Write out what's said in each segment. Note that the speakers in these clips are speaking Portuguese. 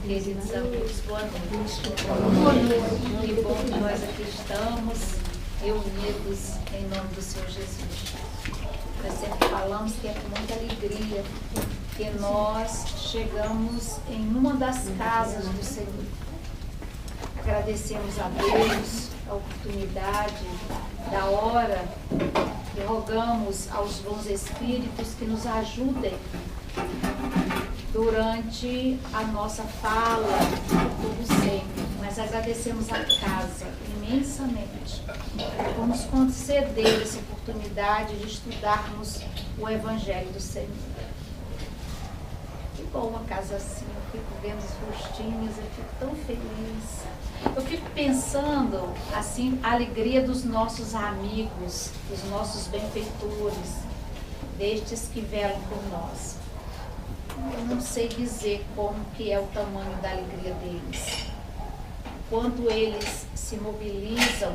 Queridos amigos, boa noite. Que bom que nós aqui estamos reunidos em nome do Senhor Jesus. Nós sempre falamos que é com muita alegria que nós chegamos em uma das casas do Senhor. Agradecemos a Deus a oportunidade da hora e rogamos aos bons espíritos que nos ajudem durante a nossa fala, tudo sempre. Mas agradecemos a casa imensamente por nos conceder essa oportunidade de estudarmos o Evangelho do Senhor. Que bom uma casa assim, eu fico vendo os rostinhos, eu fico tão feliz. Eu fico pensando, assim, a alegria dos nossos amigos, dos nossos benfeitores, destes que velam por nós. Eu não sei dizer como que é o tamanho da alegria deles. Quanto eles se mobilizam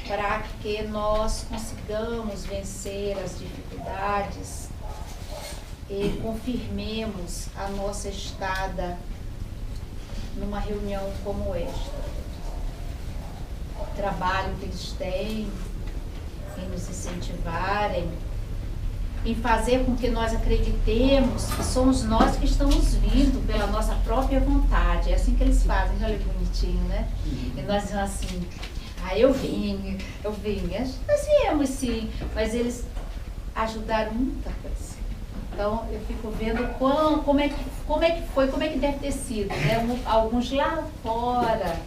para que nós consigamos vencer as dificuldades e confirmemos a nossa estada numa reunião como esta. O trabalho que eles têm em nos incentivarem, em fazer com que nós acreditemos que somos nós que estamos vindo pela nossa própria vontade. É assim que eles fazem, olha que bonitinho, né? E nós dizemos assim, eu vim. Nós viemos sim, mas eles ajudaram muita coisa. Então, eu fico vendo como é que foi, como é que deve ter sido, né? Alguns lá fora,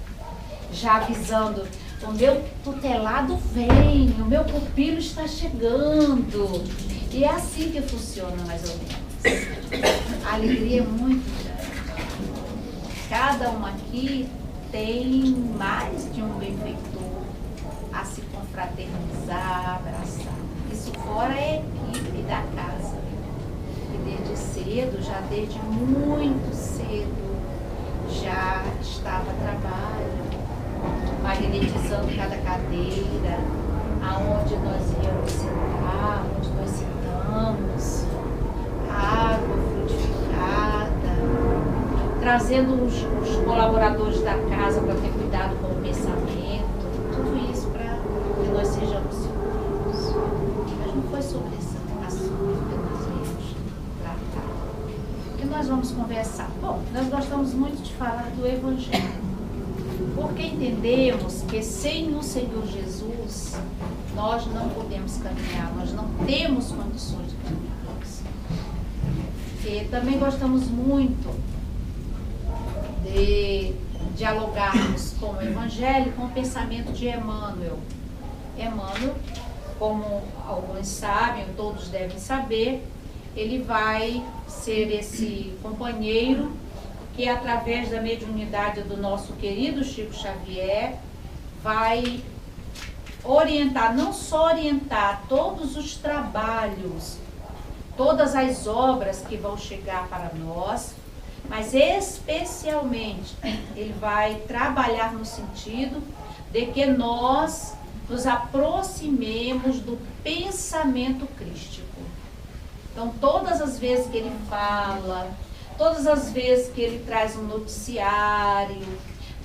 já avisando, o meu tutelado vem, o meu pupilo está chegando. E é assim que funciona, mais ou menos. A alegria é muito grande. Cada um aqui tem mais de um benfeitor a se confraternizar, abraçar. Isso fora é a equipe da casa. E desde cedo, já desde muito cedo, já estava trabalho, magnetizando cada cadeira, aonde nós íamos sentar, onde nós sentamos, água frutificada, trazendo os colaboradores da casa para ter cuidado com o pensamento, tudo isso para que nós sejamos seguros. Mas não foi sobre esse assunto que nós viemos tratar. E nós vamos conversar. Bom, nós gostamos muito de falar do Evangelho, porque entendemos que sem o Senhor Jesus nós não podemos caminhar, nós não temos condições de caminharmos. E também gostamos muito de dialogarmos com o Evangelho, com o pensamento de Emmanuel. Emmanuel, como alguns sabem, todos devem saber, ele vai ser esse companheiro que, através da mediunidade do nosso querido Chico Xavier, vai orientar, não só orientar todos os trabalhos, todas as obras que vão chegar para nós, mas especialmente ele vai trabalhar no sentido de que nós nos aproximemos do pensamento crístico. Então, todas as vezes que ele fala, todas as vezes que ele traz um noticiário,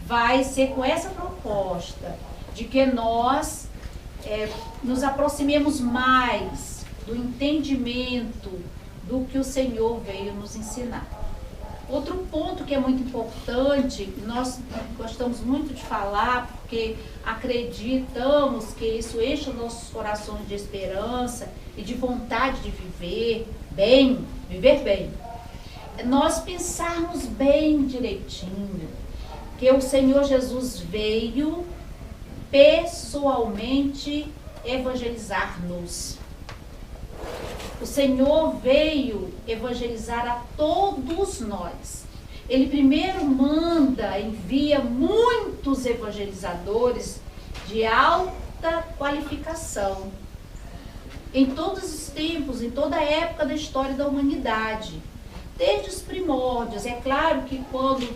vai ser com essa proposta de que nós nos aproximemos mais do entendimento do que o Senhor veio nos ensinar. Outro ponto que é muito importante, nós gostamos muito de falar, porque acreditamos que isso enche os nossos corações de esperança e de vontade de viver bem, nós pensarmos bem direitinho, que o Senhor Jesus veio pessoalmente evangelizar-nos. O Senhor veio evangelizar a todos nós. Ele primeiro envia muitos evangelizadores de alta qualificação. Em todos os tempos, em toda a época da história da humanidade. Desde os primórdios. É claro que quando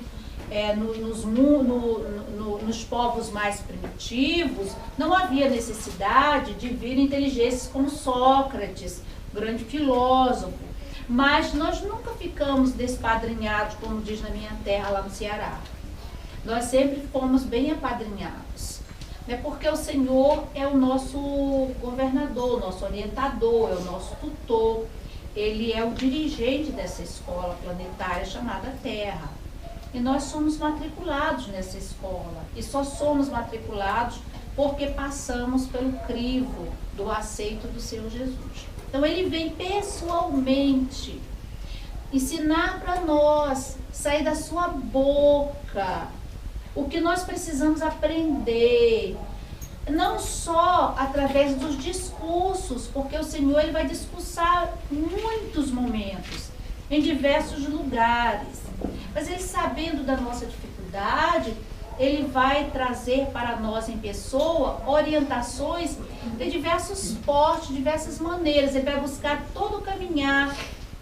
nos povos mais primitivos, não havia necessidade de vir inteligências como Sócrates, grande filósofo. Mas nós nunca ficamos despadrinhados, como diz na minha terra, lá no Ceará. Nós sempre fomos bem apadrinhados. Né? Porque o Senhor é o nosso governador, nosso orientador, é o nosso tutor. Ele é o dirigente dessa escola planetária chamada Terra. E nós somos matriculados nessa escola. E só somos matriculados porque passamos pelo crivo do aceito do Senhor Jesus. Então ele vem pessoalmente ensinar para nós, sair da sua boca, o que nós precisamos aprender. Não só através dos discursos, porque o Senhor ele vai discursar muitos momentos, em diversos lugares. Mas ele, sabendo da nossa dificuldade, ele vai trazer para nós em pessoa orientações de diversos portes, diversas maneiras. Ele vai buscar todo o caminhar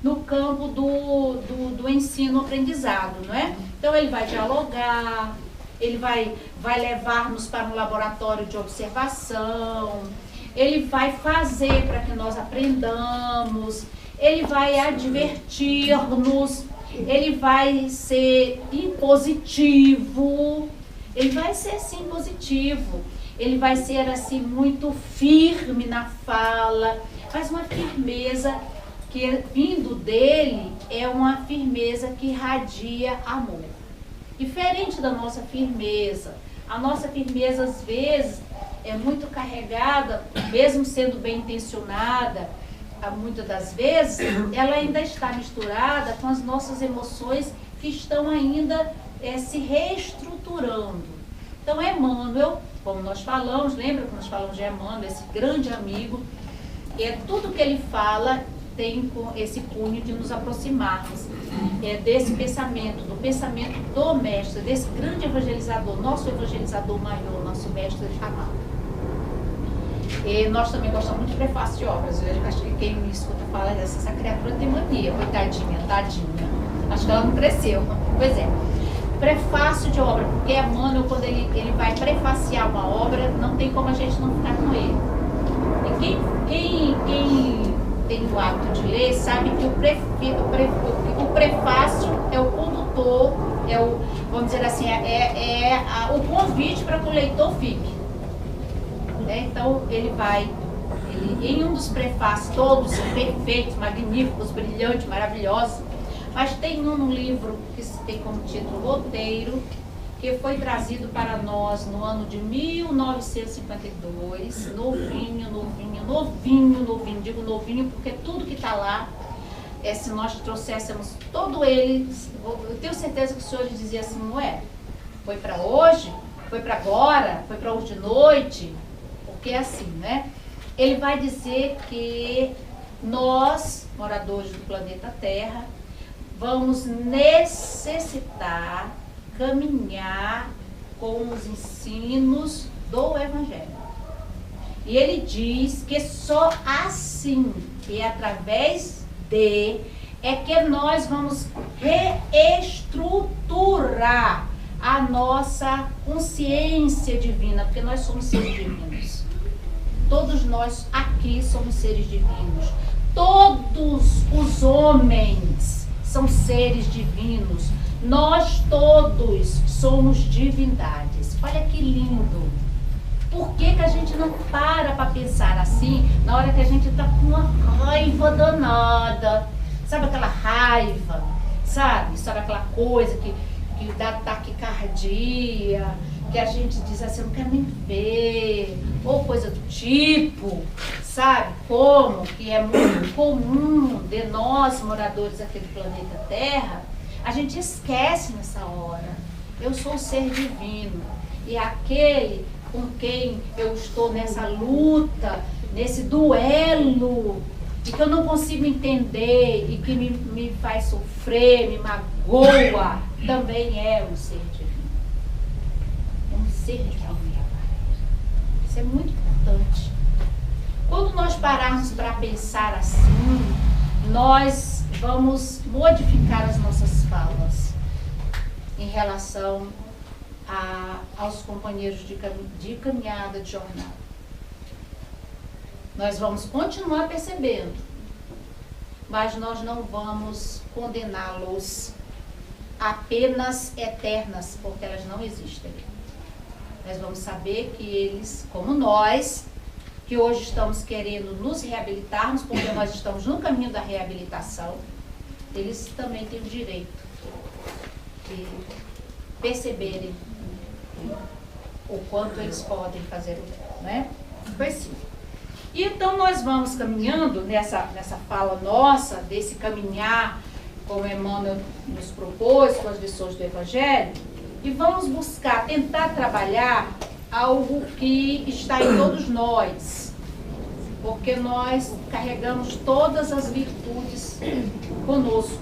no campo do ensino-aprendizado, não é? Então ele vai dialogar, ele vai levar-nos para um laboratório de observação, ele vai fazer para que nós aprendamos, ele vai advertir-nos, ele vai ser impositivo, ele vai ser assim positivo, ele vai ser assim muito firme na fala, mas uma firmeza que vindo dele é uma firmeza que irradia amor. Diferente da nossa firmeza. A nossa firmeza às vezes é muito carregada, mesmo sendo bem intencionada, muitas das vezes, ela ainda está misturada com as nossas emoções que estão ainda se reestruturando. Então, Emmanuel, como nós falamos, lembra que nós falamos de Emmanuel, esse grande amigo, tudo que ele fala tem esse cunho de nos aproximarmos desse pensamento, do pensamento do mestre, desse grande evangelizador, nosso evangelizador maior, nosso mestre chamado. E nós também gostamos muito de prefácio de obras. Eu acho que quem me escuta fala, essa criatura tem mania, coitadinha, tadinha. Acho que ela não cresceu. Pois é. Prefácio de obra, porque Emmanuel, quando ele vai prefaciar uma obra, não tem como a gente não ficar com ele. E quem tem o hábito de ler sabe que o prefácio é o condutor, vamos dizer assim, o convite para que o leitor fique. Então em um dos prefácios, todos são perfeitos, magníficos, brilhantes, maravilhosos, mas tem um livro que tem como título Roteiro, que foi trazido para nós no ano de 1952, novinho, digo novinho porque tudo que está lá, se nós trouxéssemos todo ele, eu tenho certeza que o senhor dizia assim, não é? Foi para hoje? Foi para agora? Foi para hoje de noite? Porque é assim, né? Ele vai dizer que nós, moradores do planeta Terra, vamos necessitar caminhar com os ensinos do Evangelho. E ele diz que só assim, e através é que nós vamos reestruturar a nossa consciência divina, porque nós somos seres divinos. Todos nós aqui somos seres divinos. Todos os homens são seres divinos. Nós todos somos divindades. Olha que lindo. Por que a gente não para pensar assim na hora que a gente está com uma raiva danada? Sabe aquela raiva? Sabe aquela coisa que dá taquicardia, que a gente diz assim, eu não quero nem ver, ou coisa do tipo, sabe? Como que é muito comum de nós, moradores aqui do planeta Terra, a gente esquece nessa hora. Eu sou um ser divino, e aquele com quem eu estou nessa luta, nesse duelo, e que eu não consigo entender, e que me faz sofrer, me magoa, também é um ser divino. É um ser divino. Isso é muito importante. Quando nós pararmos para pensar assim, nós vamos modificar as nossas falas em relação aos companheiros de caminhada, de jornada. Nós vamos continuar percebendo mas nós não vamos condená-los a penas eternas, porque elas não existem. Nós vamos saber que eles, como nós, que hoje estamos querendo nos reabilitarmos, porque nós estamos no caminho da reabilitação, eles também têm o direito de perceberem o quanto eles podem fazer, né? Foi assim. E então nós vamos caminhando nessa fala nossa, desse caminhar, como Emmanuel nos propôs, com as lições do Evangelho, e vamos buscar, tentar trabalhar algo que está em todos nós, porque nós carregamos todas as virtudes conosco,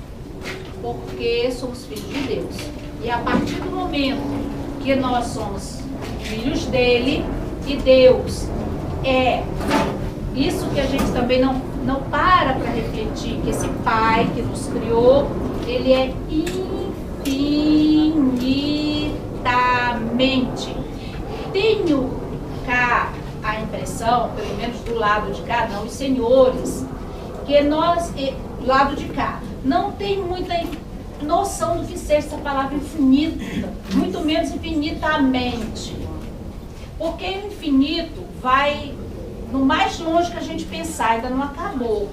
porque somos filhos de Deus. E a partir do momento que nós somos filhos dele, e Deus é isso que a gente também não para refletir, que esse Pai que nos criou, ele é infinitamente. Tenho cá a impressão, pelo menos do lado de cá, não, os senhores, que nós, do lado de cá, não tem muita noção do que seja essa palavra infinita, muito menos infinitamente. Porque o infinito vai no mais longe que a gente pensar, ainda não acabou.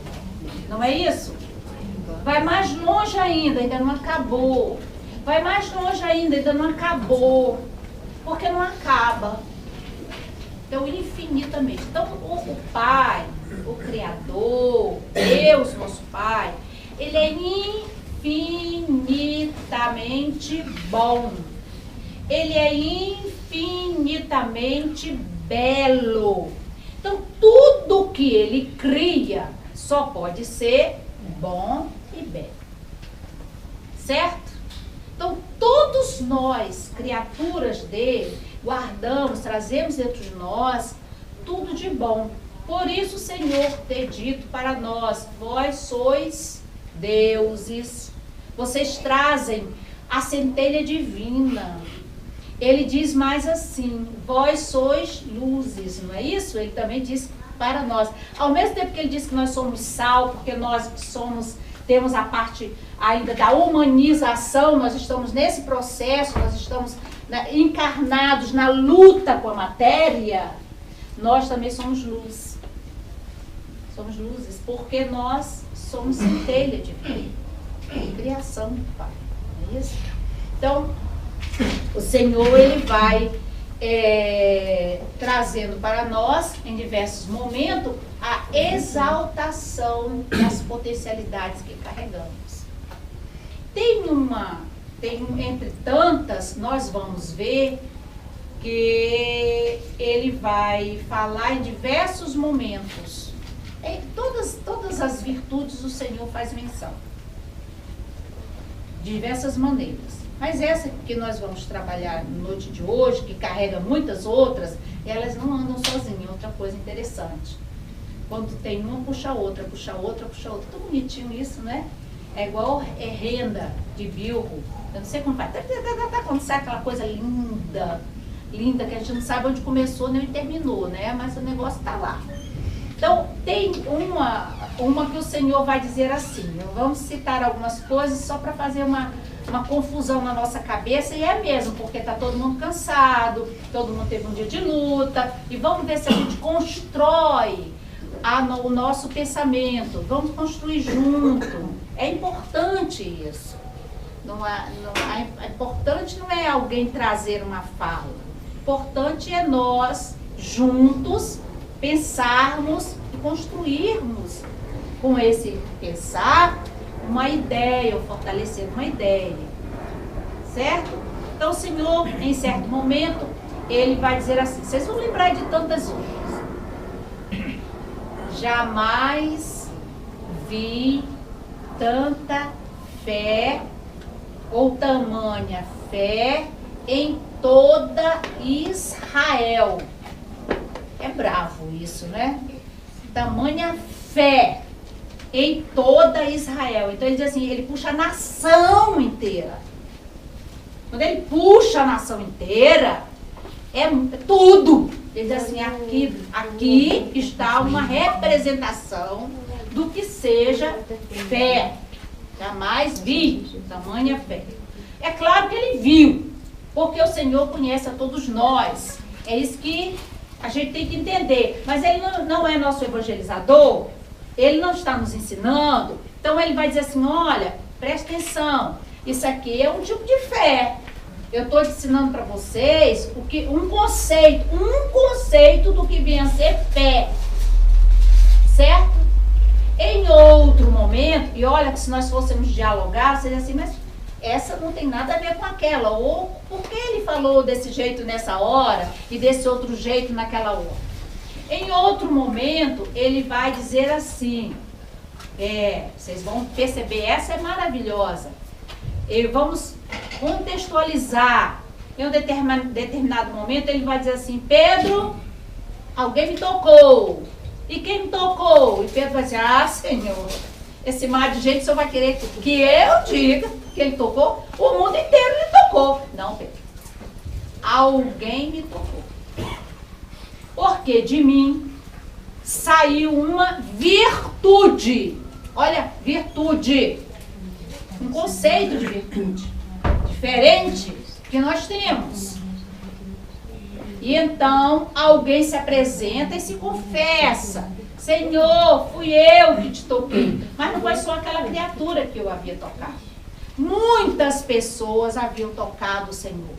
Não é isso? Vai mais longe ainda não acabou. Vai mais longe ainda não acabou. Porque não acaba. Então, infinitamente. Então, o Pai, o Criador, Deus, nosso Pai, ele é infinitamente bom. Ele é infinitamente belo. Então, tudo que ele cria só pode ser bom e belo. Certo? Então, todos nós, criaturas dele, guardamos, trazemos dentro de nós tudo de bom. Por isso o Senhor tem dito para nós, vós sois deuses, vocês trazem a centelha divina. Ele diz mais assim, vós sois luzes, não é isso? Ele também diz para nós. Ao mesmo tempo que ele diz que nós somos sal, porque nós temos a parte ainda da humanização, nós estamos nesse processo, nós estamos encarnados na luta com a matéria, nós também somos luz. Somos luzes, porque nós somos centelha de criação do Pai, não é isso? Então, o Senhor, ele vai trazendo para nós, em diversos momentos, a exaltação das potencialidades que carregamos. Entre tantas, nós vamos ver que ele vai falar em diversos momentos. Em todas as virtudes o Senhor faz menção. De diversas maneiras. Mas essa que nós vamos trabalhar na noite de hoje, que carrega muitas outras, elas não andam sozinhas. Outra coisa interessante. Quando tem uma, puxa a outra, puxa a outra, puxa a outra. Tão bonitinho isso, né? É igual renda de bilro. Eu não sei como faz. Quando sai aquela coisa linda, linda, que a gente não sabe onde começou nem onde terminou, né? Mas o negócio está lá. Então, tem uma que o Senhor vai dizer assim. Vamos citar algumas coisas só para fazer uma confusão na nossa cabeça, e é mesmo, porque está todo mundo cansado, todo mundo teve um dia de luta, e vamos ver se a gente constrói o nosso pensamento, vamos construir junto. É importante isso. Importante não é alguém trazer uma fala, importante é nós juntos pensarmos e construirmos com esse pensar uma ideia, ou fortalecer uma ideia, certo? Então o Senhor, em certo momento, ele vai dizer assim, vocês vão lembrar de tantas outras. Jamais vi tanta fé, ou tamanha fé, em toda Israel. É bravo isso, né? Tamanha fé em toda Israel. Então ele diz assim, ele puxa a nação inteira. Quando ele puxa a nação inteira, é tudo. Ele diz assim, aqui está uma representação do que seja fé. Jamais vi tamanha fé. É claro que ele viu, porque o Senhor conhece a todos nós. É isso que a gente tem que entender. Mas ele não é nosso evangelizador, ele não está nos ensinando. Então ele vai dizer assim, olha, presta atenção, isso aqui é um tipo de fé. Eu estou ensinando para vocês um conceito do que vem a ser fé. Certo? Em outro momento, e olha que se nós fôssemos dialogar, seria assim, mas essa não tem nada a ver com aquela. Ou por que ele falou desse jeito nessa hora e desse outro jeito naquela hora? Em outro momento, ele vai dizer assim, vocês vão perceber, essa é maravilhosa. E vamos contextualizar. Em um determinado momento, ele vai dizer assim, Pedro, alguém me tocou. E quem me tocou? E Pedro vai dizer, Senhor, esse mar de gente, o Senhor vai querer que eu diga que ele tocou? O mundo inteiro lhe tocou. Não, Pedro. Alguém me tocou. Porque de mim saiu uma virtude. Olha, virtude. Um conceito de virtude diferente que nós temos. E então alguém se apresenta e se confessa. Senhor, fui eu que te toquei. Mas não foi só aquela criatura que eu havia tocado. Muitas pessoas haviam tocado o Senhor.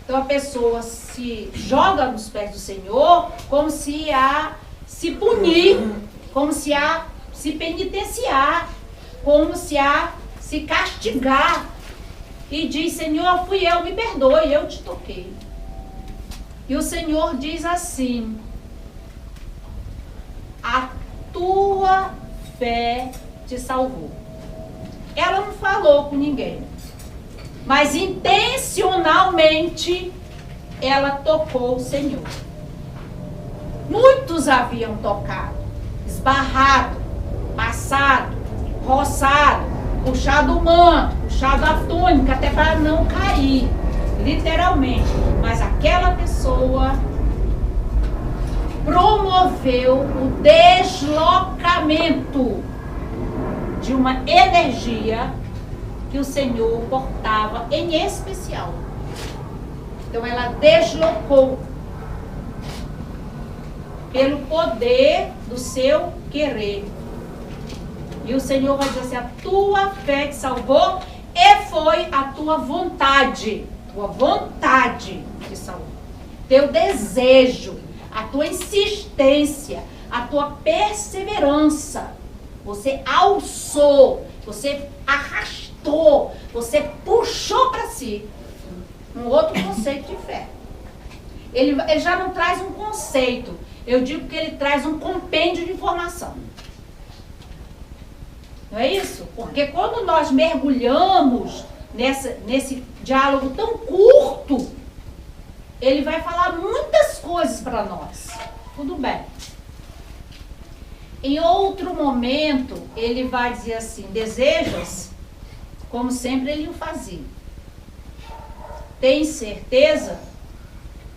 Então a pessoa se joga nos pés do Senhor como se se punir, como se se penitenciar, como se se castigar. E diz, Senhor, fui eu, me perdoe, eu te toquei. E o Senhor diz assim, a tua fé te salvou. Ela não falou com ninguém, mas intencionalmente ela tocou o Senhor. Muitos haviam tocado, esbarrado, passado, roçado, puxado o manto, puxado a túnica, até para não cair, literalmente. Mas aquela pessoa promoveu o deslocamento de uma energia que o Senhor portava em especial. Então ela deslocou pelo poder do seu querer. E o Senhor vai dizer assim, a tua fé te salvou e foi a tua vontade te salvou. Teu desejo, a tua insistência, a tua perseverança. Você alçou, você arrastou, você puxou para si um outro conceito de fé. Ele já não traz um conceito, eu digo que ele traz um compêndio de informação. Não é isso? Porque quando nós mergulhamos nesse diálogo tão curto, ele vai falar muitas coisas para nós. Tudo bem. Em outro momento, ele vai dizer assim, desejas, como sempre ele o fazia. Tens certeza?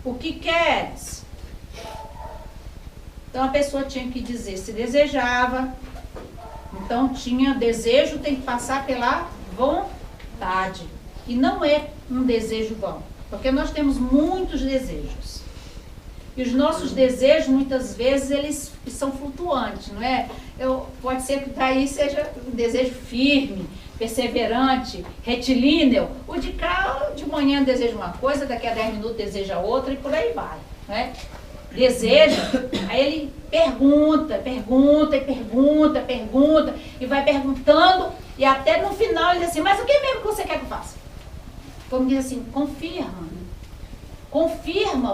O que queres? Então a pessoa tinha que dizer se desejava. Então tinha desejo, tem que passar pela vontade. E não é um desejo vão. Porque nós temos muitos desejos. E os nossos desejos, muitas vezes, eles são flutuantes, não é? Pode ser que daí seja um desejo firme, perseverante, retilíneo. O de cá, de manhã deseja uma coisa, daqui a 10 minutos deseja outra e por aí vai, não é? Deseja, aí ele pergunta, e vai perguntando, e até no final ele diz assim, mas o que mesmo que você quer que eu faça? Como diz assim, confirma,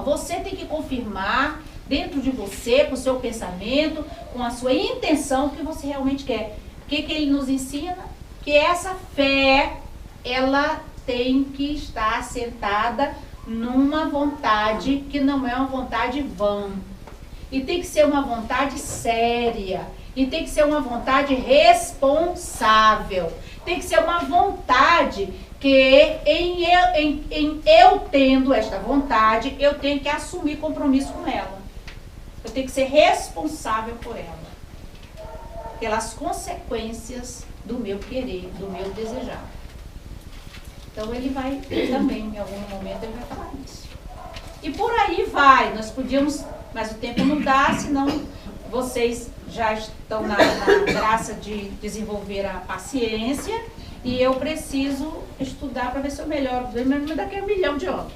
você tem que confirmar dentro de você, com o seu pensamento, com a sua intenção, o que você realmente quer. O que ele nos ensina? Que essa fé, ela tem que estar assentada numa vontade que não é uma vontade vã. E tem que ser uma vontade séria. E tem que ser uma vontade responsável. Tem que ser uma vontade que em eu tendo esta vontade, eu tenho que assumir compromisso com ela. Eu tenho que ser responsável por ela, pelas consequências do meu querer, do meu desejar. Então ele vai também, em algum momento, ele vai falar isso. E por aí vai, nós podíamos, mas o tempo não dá, senão vocês já estão na graça de desenvolver a paciência e eu preciso estudar para ver se eu melhoro, mas daqui a 1 milhão de anos.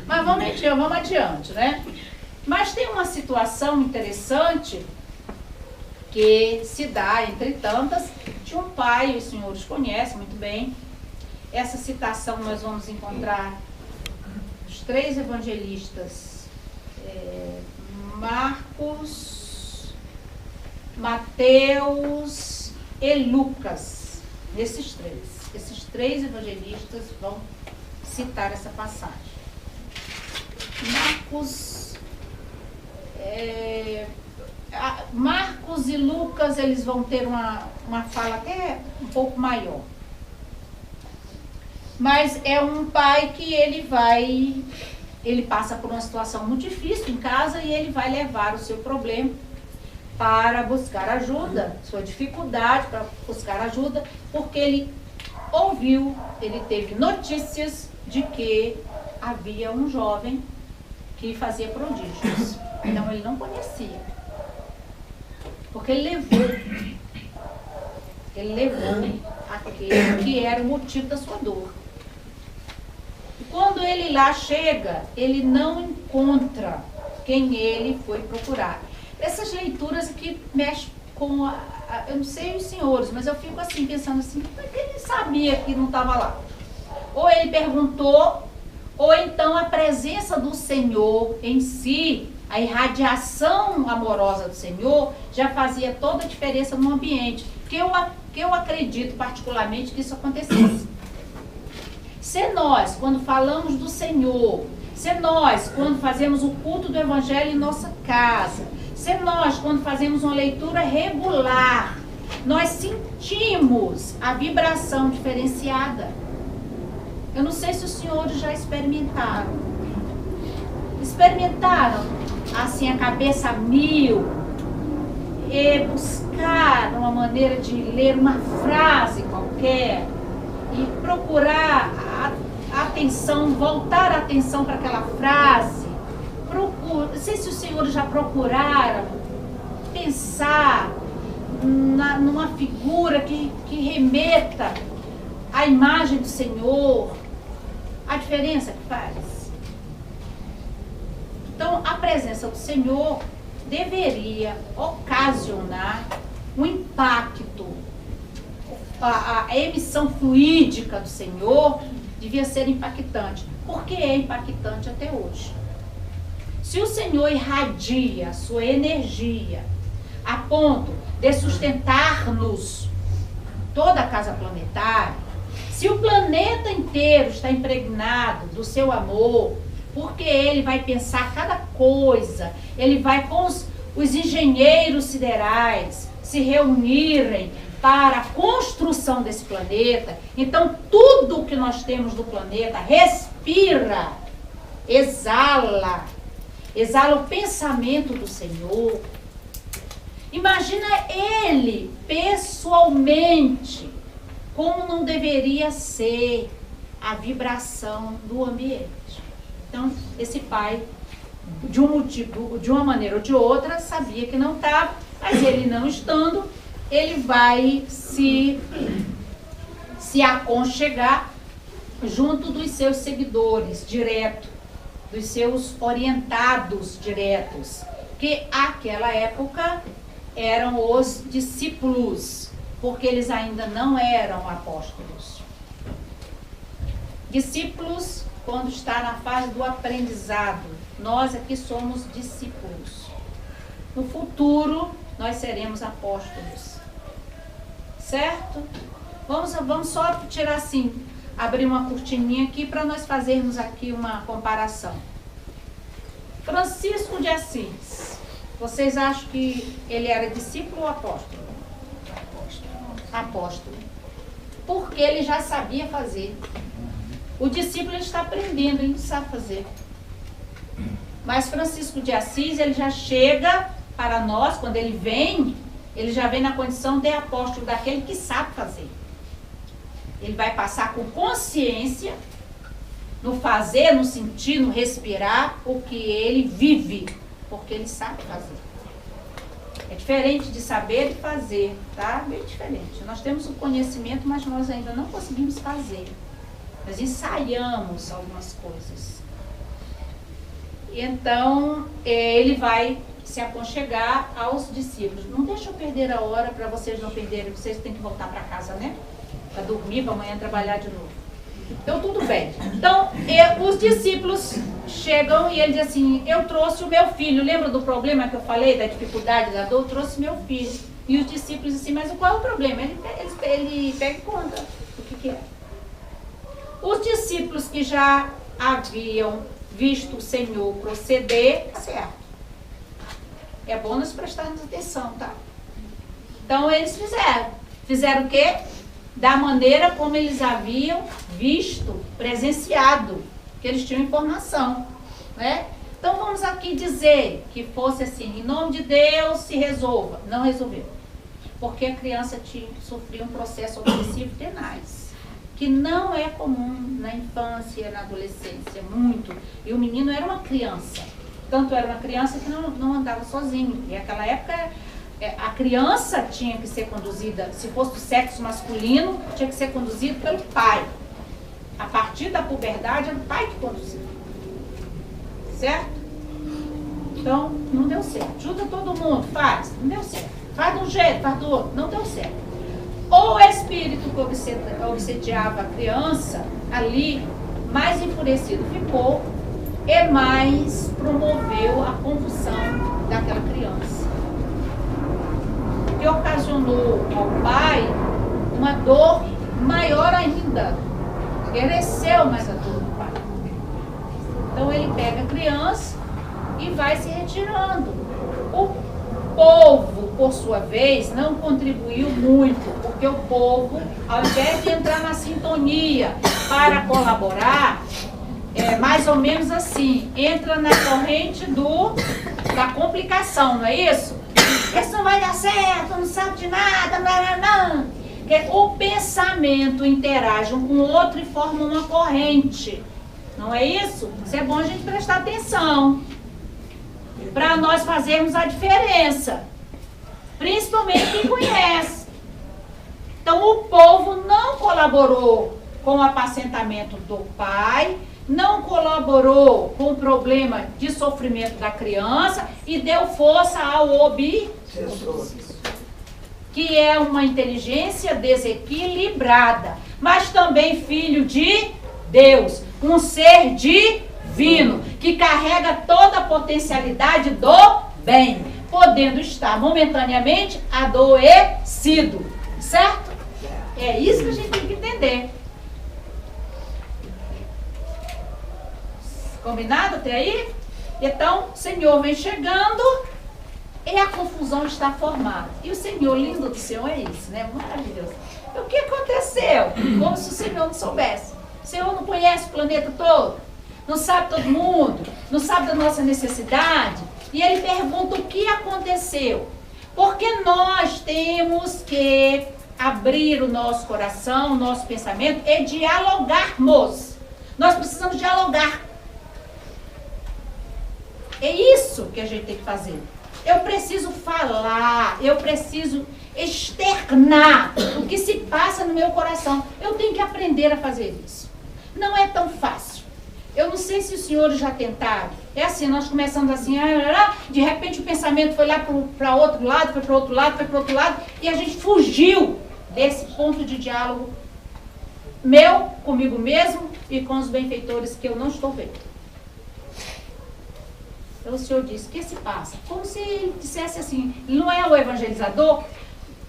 Mas vamos adiante, né? Mas tem uma situação interessante que se dá, entre tantas, de um pai, os senhores conhecem muito bem. Essa citação nós vamos encontrar os 3 evangelistas, Marcos, Mateus e Lucas, esses 3. Esses 3 evangelistas vão citar essa passagem. Marcos e Lucas, eles vão ter uma fala até um pouco maior. Mas é um pai que ele passa por uma situação muito difícil em casa e ele vai levar o seu problema para buscar ajuda, sua dificuldade para buscar ajuda, porque ele ouviu, ele teve notícias de que havia um jovem que fazia prodígios. Então ele não conhecia. Porque ele levou aquele que era o motivo da sua dor. E quando ele lá chega, ele não encontra quem ele foi procurar. Essas leituras aqui mexem com eu não sei os senhores, mas eu fico assim, pensando assim, como é que ele sabia que não estava lá? Ou ele perguntou, ou então a presença do Senhor em si, a irradiação amorosa do Senhor, já fazia toda a diferença no ambiente. Que eu acredito particularmente que isso acontecesse. Se nós, quando falamos do Senhor, se nós, quando fazemos o culto do Evangelho em nossa casa, se nós, quando fazemos uma leitura regular, nós sentimos a vibração diferenciada. Eu não sei se os senhores já experimentaram. Experimentaram, assim, a cabeça a mil, e buscar uma maneira de ler uma frase qualquer e procurar a atenção, voltar a atenção para aquela frase. Não sei se os senhores já procuraram pensar numa figura que remeta à imagem do Senhor, a diferença que faz. Então, a presença do Senhor deveria ocasionar um impacto. A emissão fluídica do Senhor devia ser impactante. Porque é impactante até hoje. Se o Senhor irradia a sua energia a ponto de sustentar-nos toda a casa planetária, se o planeta inteiro está impregnado do seu amor, porque ele vai pensar cada coisa, ele vai com os engenheiros siderais se reunirem para a construção desse planeta, então tudo que nós temos do planeta respira, exala o pensamento do Senhor. Imagina ele pessoalmente, como não deveria ser a vibração do ambiente. Então, esse pai, de um motivo, de uma maneira ou de outra, sabia que não estava, mas ele não estando, ele vai se aconchegar junto dos seus seguidores direto, dos seus orientados diretos, que naquela época eram os discípulos, porque eles ainda não eram apóstolos. Discípulos, quando está na fase do aprendizado, nós aqui somos discípulos. No futuro, nós seremos apóstolos. Certo? Vamos só tirar assim, abrir uma cortininha aqui para nós fazermos aqui uma comparação. Francisco de Assis, vocês acham que ele era discípulo ou apóstolo? Apóstolo. Porque ele já sabia fazer. O discípulo está aprendendo, ele não sabe fazer. Mas Francisco de Assis, ele já chega para nós, quando ele vem, ele já vem na condição de apóstolo, daquele que sabe fazer. Ele vai passar com consciência, no fazer, no sentir, no respirar, o que ele vive, porque ele sabe fazer. É diferente de saber e fazer, tá? Bem diferente. Nós temos o conhecimento, mas nós ainda não conseguimos fazer. Nós ensaiamos algumas coisas. Então, ele vai se aconchegar aos discípulos. Não deixa eu perder a hora para vocês não perderem, vocês têm que voltar para casa, né? Para dormir, para amanhã trabalhar de novo. Então, tudo bem. Então, os discípulos chegam e ele diz assim, eu trouxe o meu filho. Lembra do problema que eu falei, da dificuldade da dor? Eu trouxe meu filho. E os discípulos dizem assim, mas qual é o problema? Ele pega e conta o que é. Os discípulos que já haviam visto o Senhor proceder, certo. É bom nós prestarmos atenção, tá? Então, eles fizeram o quê? Da maneira como eles haviam visto, presenciado, que eles tinham informação, né? Então vamos aqui dizer que fosse assim, em nome de Deus se resolva. Não resolveu, porque a criança sofria um processo obsessivo tenaz, que não é comum na infância, na adolescência, muito. E o menino era uma criança, tanto era uma criança que não andava sozinho, e naquela época a criança tinha que ser conduzida, se fosse do sexo masculino, tinha que ser conduzido pelo pai. A partir da puberdade, era o pai que conduzia. Certo? Então, não deu certo. Ajuda todo mundo, faz. Não deu certo. Faz de um jeito, faz do outro. Não deu certo. Ou o espírito que obsediava a criança, ali, mais enfurecido ficou e mais promoveu a convulsão daquela criança. Que ocasionou ao pai uma dor maior ainda. Cresceu mais a dor do pai. Então ele pega a criança e vai se retirando. O povo, por sua vez, não contribuiu muito, porque o povo, ao invés de entrar na sintonia para colaborar, mais ou menos assim, entra na corrente da complicação, não é isso? Isso não vai dar certo, não sabe de nada, não. O pensamento interage um com o outro e forma uma corrente. Não é isso? Isso é bom a gente prestar atenção. Para nós fazermos a diferença. Principalmente quem conhece. Então o povo não colaborou com o apacentamento do pai, não colaborou com o problema de sofrimento da criança e deu força ao obsessor, que é uma inteligência desequilibrada, mas também filho de Deus, um ser divino, que carrega toda a potencialidade do bem, podendo estar momentaneamente adoecido, certo? É isso que a gente tem que entender. Combinado até aí? Então, o Senhor vem chegando e a confusão está formada. E o Senhor, lindo do Senhor, é isso, né? Maravilhoso. O que aconteceu? Como se o Senhor não soubesse. O Senhor não conhece o planeta todo, não sabe todo mundo, não sabe da nossa necessidade. E ele pergunta o que aconteceu. Porque nós temos que abrir o nosso coração, o nosso pensamento e dialogarmos. Nós precisamos dialogar. É isso que a gente tem que fazer. Eu preciso falar, eu preciso externar o que se passa no meu coração. Eu tenho que aprender a fazer isso. Não é tão fácil. Eu não sei se os senhores já tentaram. É assim, nós começamos assim, de repente o pensamento foi lá para outro lado, foi para outro lado, foi para outro lado, e a gente fugiu desse ponto de diálogo meu, comigo mesmo e com os benfeitores que eu não estou vendo. Então o Senhor disse, o que se passa? Como se ele dissesse assim, não é o evangelizador?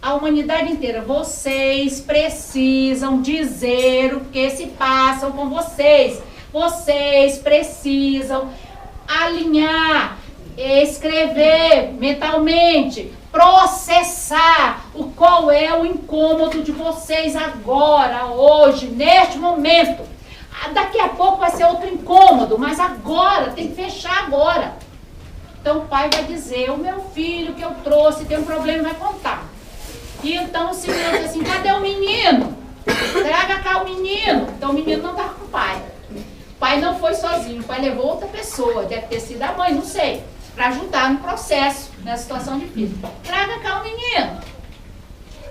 A humanidade inteira, vocês precisam dizer o que se passa com vocês. Vocês precisam alinhar, escrever mentalmente, processar qual é o incômodo de vocês agora, hoje, neste momento. Daqui a pouco vai ser outro incômodo, mas agora, tem que fechar agora. Então o pai vai dizer, o meu filho que eu trouxe tem um problema, vai contar. E então o Senhor diz assim, cadê o menino? Traga cá o menino. Então o menino não estava com o pai. O pai não foi sozinho, o pai levou outra pessoa, deve ter sido a mãe, não sei, para ajudar no processo, na situação difícil. Traga cá o menino.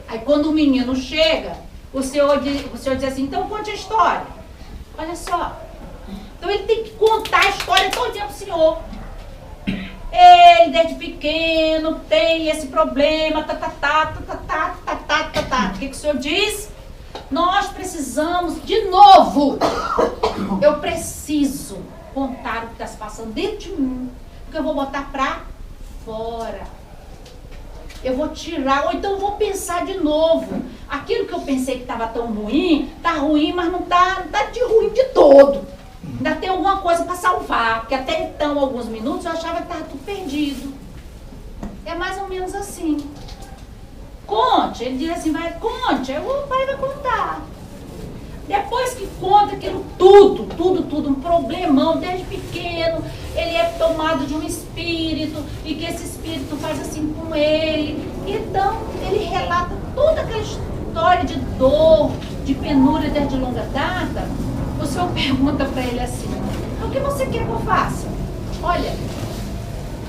Aí quando o menino chega, o Senhor diz assim, então conte a história. Olha só. Então ele tem que contar a história todinha para o Senhor. Ele desde pequeno tem esse problema, O que o Senhor diz? Nós precisamos, de novo, eu preciso contar o que está se passando dentro de mim, porque eu vou botar para fora. Eu vou tirar, ou então eu vou pensar de novo. Aquilo que eu pensei que estava tão ruim, está ruim, mas não está de ruim de todo. Ainda tem alguma coisa para salvar, porque até então, alguns minutos, eu achava que estava tudo perdido. É mais ou menos assim. Conte, ele diz assim, vai, conte, aí o pai vai contar. Depois que conta aquilo tudo, um problemão, desde pequeno, ele é tomado de um espírito, e que esse espírito faz assim com ele. Então, ele relata toda aquela história de dor, de penúria desde longa data. O Senhor pergunta para ele assim, o que você quer que eu faça? Olha,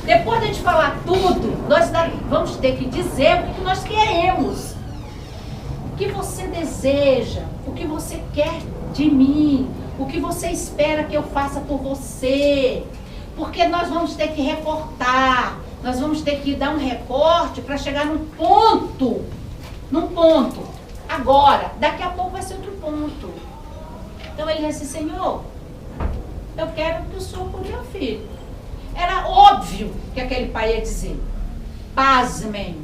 depois de a gente falar tudo, nós vamos ter que dizer o que nós queremos. O que você deseja, o que você quer de mim, o que você espera que eu faça por você. Porque nós vamos ter que recortar, nós vamos ter que dar um recorte para chegar num ponto. Agora, daqui a pouco vai ser outro ponto. Então ele disse, Senhor, eu quero que o Senhor cure meu filho. Era óbvio que aquele pai ia dizer, pasmem,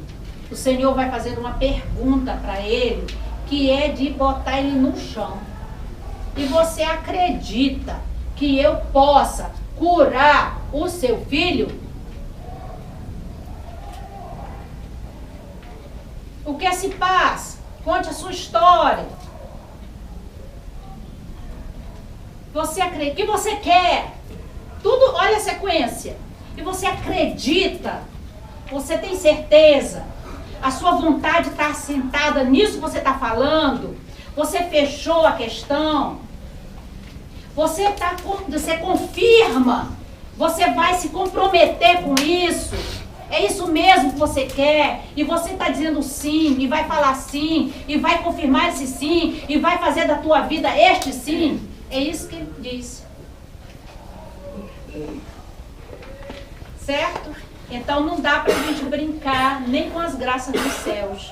o Senhor vai fazer uma pergunta para ele, que é de botar ele no chão. E você acredita que eu possa curar o seu filho? O que se passa? Conte a sua história. Você acredita? O que você quer? Tudo, olha a sequência. E você acredita? Você tem certeza? A sua vontade está assentada nisso que você está falando? Você fechou a questão? Você confirma? Você vai se comprometer com isso? É isso mesmo que você quer? E você está dizendo sim, e vai falar sim, e vai confirmar esse sim, e vai fazer da tua vida este sim? É isso que ele diz. Certo? Então não dá para a gente brincar nem com as graças dos céus.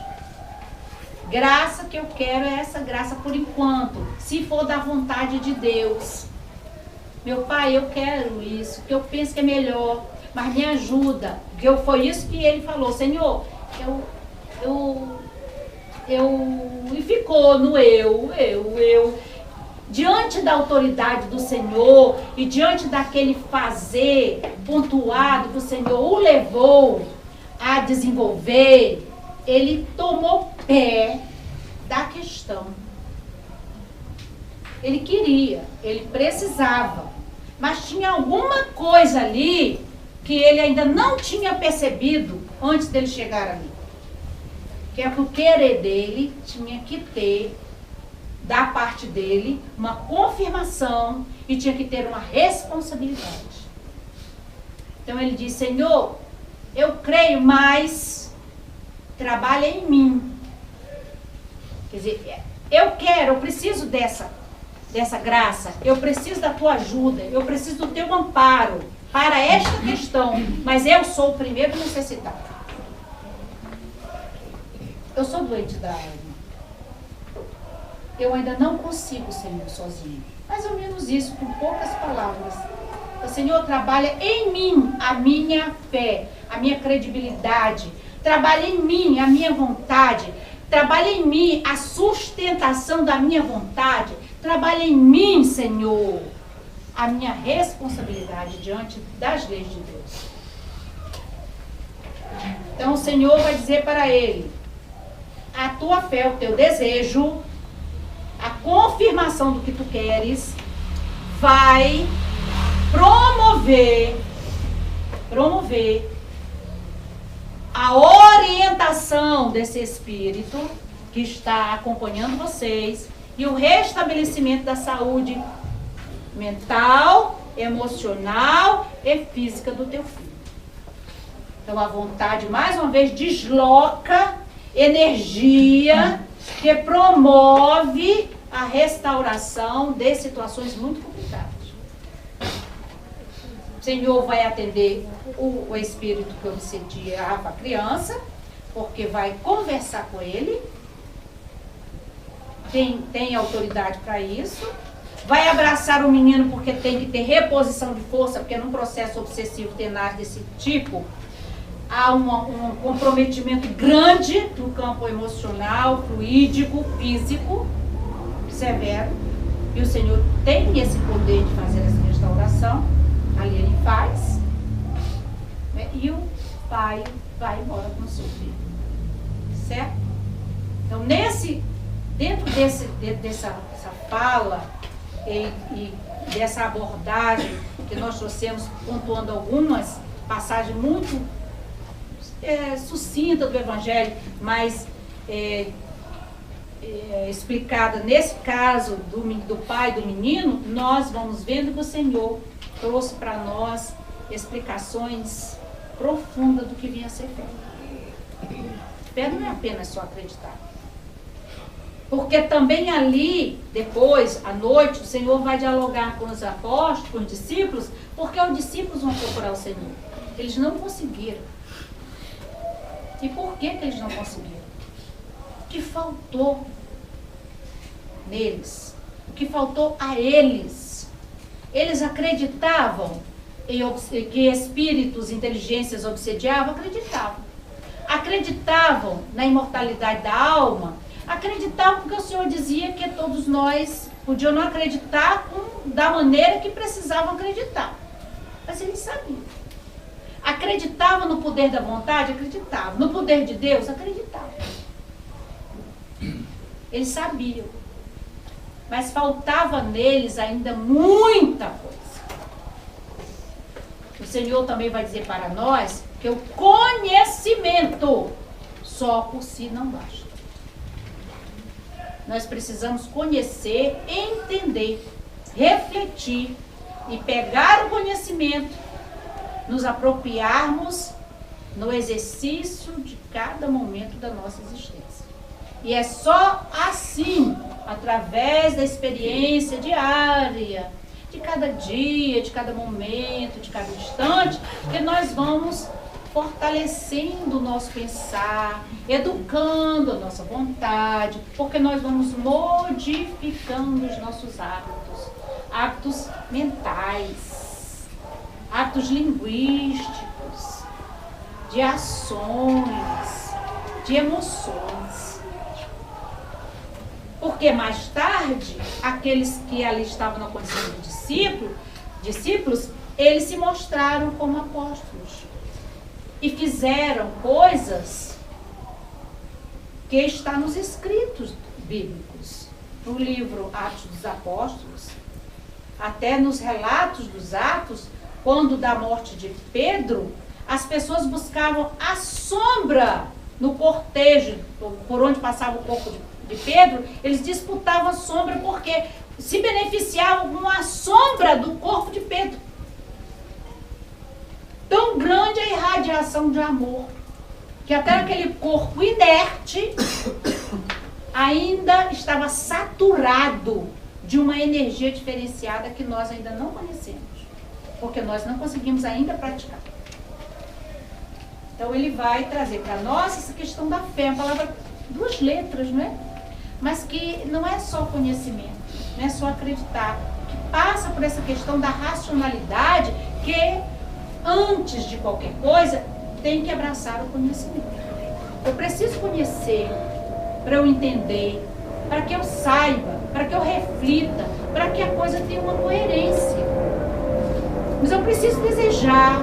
Graça que eu quero é essa graça por enquanto, se for da vontade de Deus. Meu pai, eu quero isso, que eu penso que é melhor, mas me ajuda. Porque foi isso que ele falou, Senhor, e ficou no eu. Diante da autoridade do Senhor e diante daquele fazer pontuado que o Senhor o levou a desenvolver, ele tomou pé da questão. Ele queria, ele precisava, mas tinha alguma coisa ali que ele ainda não tinha percebido antes dele chegar ali. Que é que o querer dele tinha que ter, da parte dele, uma confirmação e tinha que ter uma responsabilidade. Então ele diz, Senhor, eu creio, mas trabalha em mim. Quer dizer, eu preciso dessa graça, eu preciso da tua ajuda, eu preciso do teu amparo para esta questão, mas eu sou o primeiro necessitado. Eu sou doente da alma. Eu ainda não consigo, Senhor, sozinho. Mais ou menos isso, com poucas palavras. O Senhor trabalha em mim a minha fé, a minha credibilidade. Trabalha em mim a minha vontade. Trabalha em mim a sustentação da minha vontade. Trabalha em mim, Senhor, a minha responsabilidade diante das leis de Deus. Então o Senhor vai dizer para ele, a tua fé, o teu desejo, a confirmação do que tu queres, vai promover a orientação desse espírito que está acompanhando vocês e o restabelecimento da saúde mental, emocional e física do teu filho. Então a vontade, mais uma vez, desloca energia que promove a restauração de situações muito complicadas. O Senhor vai atender o espírito que obsediava a criança, porque vai conversar com ele, tem autoridade para isso, vai abraçar o menino porque tem que ter reposição de força, porque num processo obsessivo tenaz desse tipo, há um comprometimento grande no campo emocional, fluídico, físico, severo, e o Senhor tem esse poder de fazer essa restauração, ali ele faz, né? E o pai vai embora com o seu filho, certo? Então, dentro dessa fala e dessa abordagem que nós trouxemos, pontuando algumas passagens muito sucintas do Evangelho, mas explicada nesse caso do pai e do menino, nós vamos vendo que o Senhor trouxe para nós explicações profundas do que vinha a ser feito. Fé não é apenas só acreditar. Porque também ali, depois, à noite, o Senhor vai dialogar com os apóstolos, com os discípulos, porque os discípulos vão procurar o Senhor. Eles não conseguiram. E por que eles não conseguiram? O que faltou neles? O que faltou a eles? Eles acreditavam que espíritos, inteligências obsediavam? Acreditavam. Acreditavam na imortalidade da alma? Acreditavam porque o Senhor dizia que todos nós podiam não acreditar da maneira que precisavam acreditar. Mas eles sabiam. Acreditavam no poder da vontade? Acreditavam. No poder de Deus? Acreditavam. Eles sabiam. Mas faltava neles ainda muita coisa. O Senhor também vai dizer para nós que o conhecimento só por si não basta. Nós precisamos conhecer, entender, refletir e pegar o conhecimento, nos apropriarmos no exercício de cada momento da nossa existência. E é só assim, através da experiência diária, de cada dia, de cada momento, de cada instante, que nós vamos fortalecendo o nosso pensar, educando a nossa vontade, porque nós vamos modificando os nossos hábitos mentais, hábitos linguísticos, de ações, de emoções. Porque mais tarde, aqueles que ali estavam na condição de discípulos, eles se mostraram como apóstolos. E fizeram coisas que está nos escritos bíblicos, no livro Atos dos Apóstolos, até nos relatos dos Atos, quando da morte de Pedro, as pessoas buscavam a sombra no cortejo, por onde passava o corpo de Pedro, eles disputavam a sombra porque se beneficiavam com a sombra do corpo de Pedro. Tão grande a irradiação de amor, que até aquele corpo inerte ainda estava saturado de uma energia diferenciada que nós ainda não conhecemos, porque nós não conseguimos ainda praticar. Então ele vai trazer para nós essa questão da fé, a palavra, duas letras, não é? Mas que não é só conhecimento, não é só acreditar, que passa por essa questão da racionalidade, que antes de qualquer coisa, tem que abraçar o conhecimento. Eu preciso conhecer para eu entender, para que eu saiba, para que eu reflita, para que a coisa tenha uma coerência. Mas eu preciso desejar,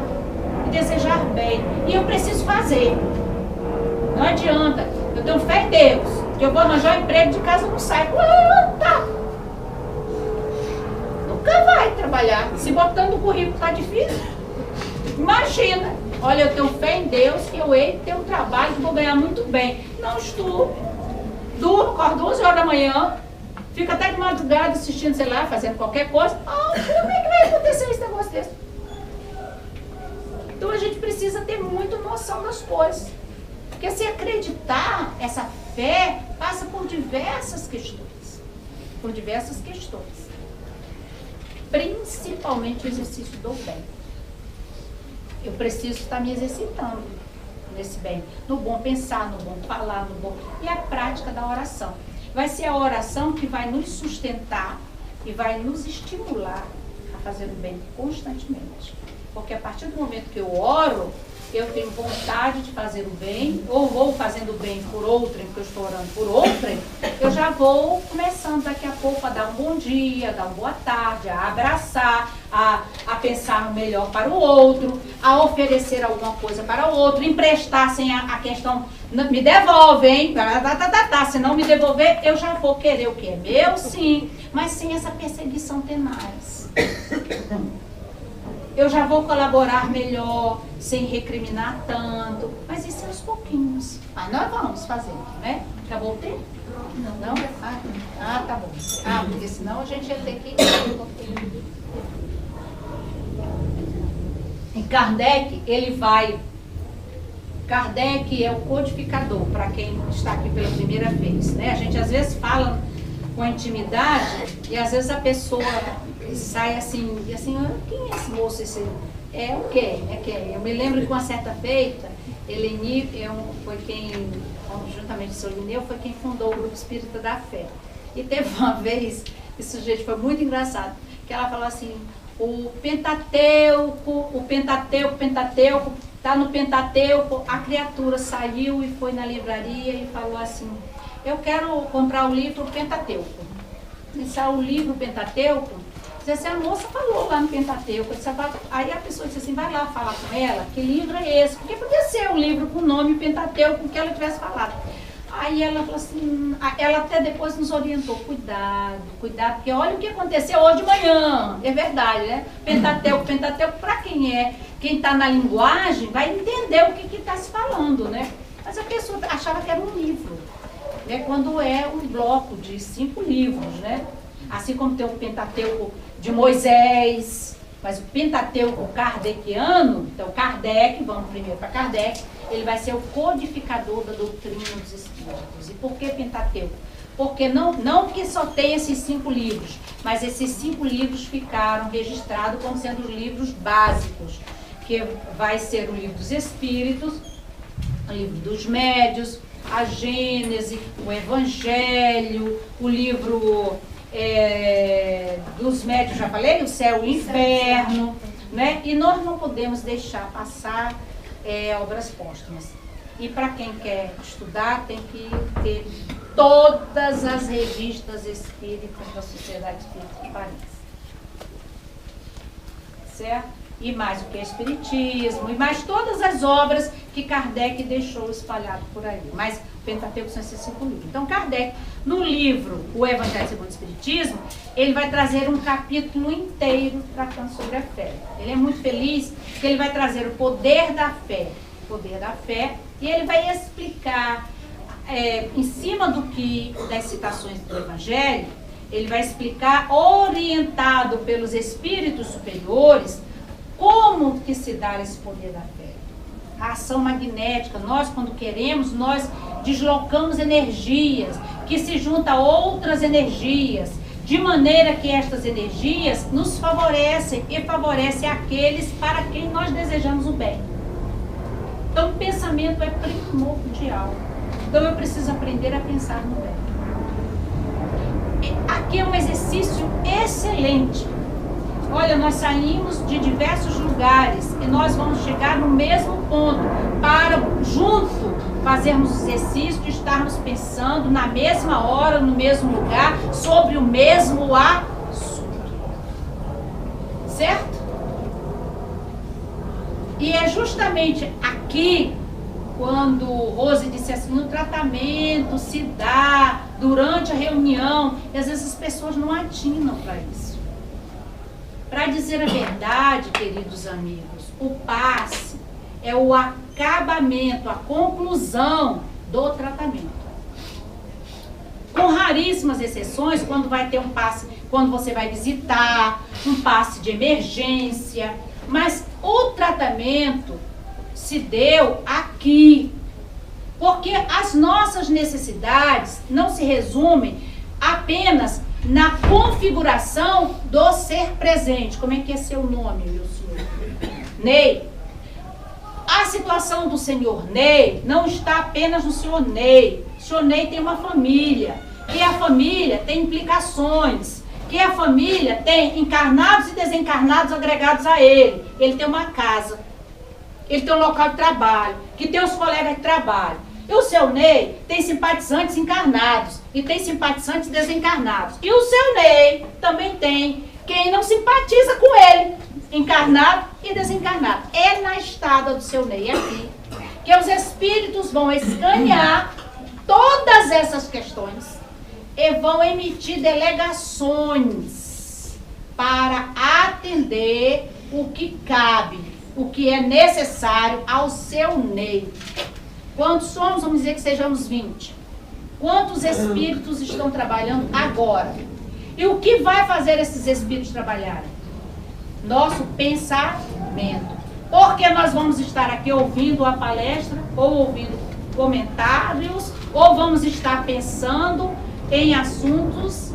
e desejar bem, e eu preciso fazer. Não adianta, eu tenho fé em Deus, que eu vou arranjar um emprego de casa, eu não saio. Não nunca vai trabalhar. Se botando no currículo tá difícil. Imagina, olha, eu tenho fé em Deus que eu hei de ter um trabalho que vou ganhar muito bem. Não estudo, durmo, acordo 11 horas da manhã, fico até de madrugada assistindo, sei lá, fazendo qualquer coisa. Como é que vai acontecer esse negócio desse? Então a gente precisa ter muita noção das coisas. Porque se acreditar, essa fé passa por diversas questões. Por diversas questões. Principalmente o exercício do bem. Eu preciso estar me exercitando nesse bem. No bom pensar, no bom falar, no bom... E a prática da oração. Vai ser a oração que vai nos sustentar e vai nos estimular a fazer o bem constantemente. Porque a partir do momento que eu oro, eu tenho vontade de fazer o bem, ou vou fazendo o bem por outrem, porque eu estou orando por outrem, eu já vou começando daqui a pouco a dar um bom dia, a dar uma boa tarde, a abraçar, a pensar no melhor para o outro, a oferecer alguma coisa para o outro, emprestar sem a questão, me devolve, hein? Se não me devolver, eu já vou querer o que é meu, sim, mas sem essa perseguição tenaz. Eu já vou colaborar melhor, sem recriminar tanto. Mas isso é aos pouquinhos. Mas nós vamos fazendo, né? Acabou o tempo? Não? Tá bom. Porque senão a gente ia ter que... E Kardec, ele vai... Kardec é o codificador, para quem está aqui pela primeira vez, né? A gente às vezes fala com intimidade e às vezes a pessoa... sai assim, e assim, quem é esse moço? Esse? É o quê? É quem? Eu me lembro que uma certa feita, Eleni foi quem, juntamente com o seu Lineu, foi quem fundou o Grupo Espírita da Fé. E teve uma vez, esse sujeito foi muito engraçado, que ela falou assim, o Pentateuco, tá no Pentateuco, a criatura saiu e foi na livraria e falou assim, eu quero comprar o livro Pentateuco. E saiu o livro Pentateuco. Assim, a moça falou lá no Pentateuco, aí a pessoa disse assim, vai lá falar com ela, que livro é esse? Porque podia ser um livro com o nome Pentateuco que ela tivesse falado. Aí ela falou assim, ela até depois nos orientou, cuidado, porque olha o que aconteceu hoje de manhã, é verdade, né? Pentateuco, para quem está na linguagem, vai entender o que está se falando, né? Mas a pessoa achava que era um livro, né? Quando é um bloco de 5 livros, né? Assim como tem o Pentateuco de Moisés, mas o Pentateuco kardeciano, então Kardec, vamos primeiro para Kardec, ele vai ser o codificador da doutrina dos Espíritos. E por que Pentateuco? Porque não que só tem esses 5 livros, mas esses 5 livros ficaram registrados como sendo os livros básicos, que vai ser o livro dos Espíritos, o livro dos Médios, a Gênese, o Evangelho, o livro... dos médios, já falei, o céu e o inferno, né? E nós não podemos deixar passar obras póstumas. E para quem quer estudar, tem que ter todas as revistas espíritas da Sociedade Espírita de Paris. Certo? E mais o que é Espiritismo, e mais todas as obras que Kardec deixou espalhado por aí. Mas o Pentateuco são esses 5 livros. Então, Kardec, no livro O Evangelho segundo o Espiritismo, ele vai trazer um capítulo inteiro tratando sobre a fé. Ele é muito feliz que ele vai trazer o poder da fé, e ele vai explicar, em cima das citações do Evangelho, ele vai explicar, orientado pelos espíritos superiores, como que se dá esse poder da fé. A ação magnética, nós quando queremos, nós deslocamos energias, que se juntam a outras energias, de maneira que estas energias nos favorecem e favorecem aqueles para quem nós desejamos o bem. Então o pensamento é primordial. Então eu preciso aprender a pensar no bem. Aqui é um exercício excelente. Olha, nós saímos de diversos lugares e nós vamos chegar no mesmo ponto para, junto, fazermos o exercício de estarmos pensando na mesma hora, no mesmo lugar, sobre o mesmo assunto. Certo? E é justamente aqui, quando Rose disse assim, no tratamento se dá durante a reunião, e às vezes as pessoas não atinam para isso. Para dizer a verdade, queridos amigos, o passe é o acabamento, a conclusão do tratamento. Com raríssimas exceções, quando vai ter um passe, quando você vai visitar, um passe de emergência, mas o tratamento se deu aqui, porque as nossas necessidades não se resumem apenas na configuração do ser presente. Como é que é seu nome, meu senhor? Ney. A situação do senhor Ney não está apenas no senhor Ney. O senhor Ney tem uma família, que a família tem implicações, que a família tem encarnados e desencarnados agregados a ele. Ele tem uma casa, ele tem um local de trabalho, que tem os colegas de trabalho. E o seu Ney tem simpatizantes encarnados e tem simpatizantes desencarnados. E o seu Ney também tem quem não simpatiza com ele, encarnado e desencarnado. É na estada do seu Ney aqui que os espíritos vão escanear todas essas questões e vão emitir delegações para atender o que cabe, o que é necessário ao seu Ney. Quantos somos? Vamos dizer que sejamos 20. Quantos espíritos estão trabalhando agora? E o que vai fazer esses espíritos trabalharem? Nosso pensamento. Porque nós vamos estar aqui ouvindo a palestra, ou ouvindo comentários, ou vamos estar pensando em assuntos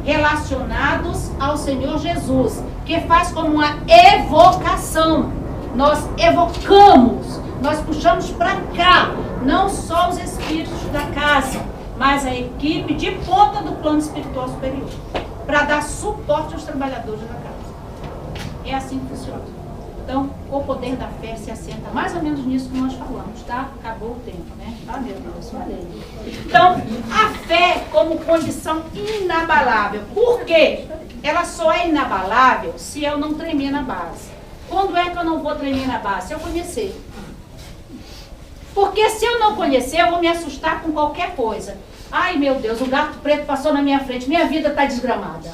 relacionados ao Senhor Jesus, que faz como uma evocação. Nós evocamos, nós puxamos para cá, não só os espíritos da casa, mas a equipe de ponta do plano espiritual superior, para dar suporte aos trabalhadores da casa. É assim que funciona. Então, o poder da fé se assenta mais ou menos nisso que nós falamos, tá? Acabou o tempo, né? Ah, meu Deus, falei. Então, a fé como condição inabalável. Por quê? Ela só é inabalável se eu não tremer na base. Quando é que eu não vou tremer na base? Se eu conhecer. Porque se eu não conhecer, eu vou me assustar com qualquer coisa. Ai, meu Deus, o gato preto passou na minha frente, minha vida está desgramada.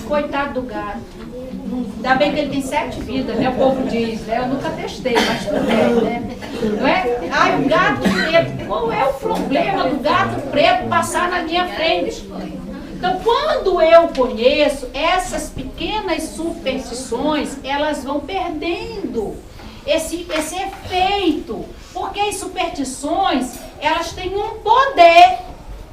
Coitado do gato. Ainda bem que ele tem 7 vidas, né? O povo diz, né? Eu nunca testei, mas tudo bem, né? Não é? Ai, o gato preto. Qual é o problema do gato preto passar na minha frente? Então, quando eu conheço, essas pequenas superstições, elas vão perdendo esse efeito. Porque as superstições, elas têm um poder.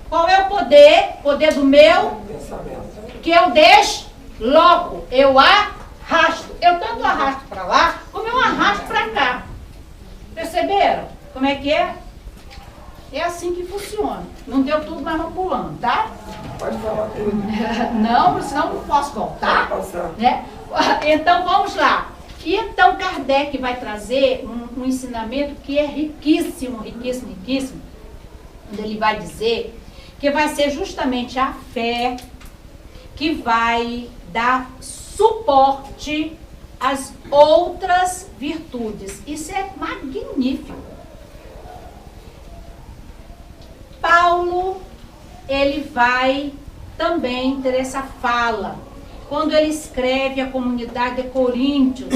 Qual é o poder? Poder do meu pensamento. Que eu desloco, eu arrasto. Eu tanto arrasto para lá, como eu arrasto para cá. Perceberam? Como é que é? É assim que funciona. Não deu tudo, mas vamos pulando, tá? Pode falar tudo. Não, senão não posso voltar. Né? Então vamos lá. E então Kardec vai trazer um ensinamento que é riquíssimo, riquíssimo, riquíssimo. Onde ele vai dizer que vai ser justamente a fé que vai dar suporte às outras virtudes. Isso é magnífico. Paulo, ele vai também ter essa fala. Quando ele escreve a comunidade de Coríntios,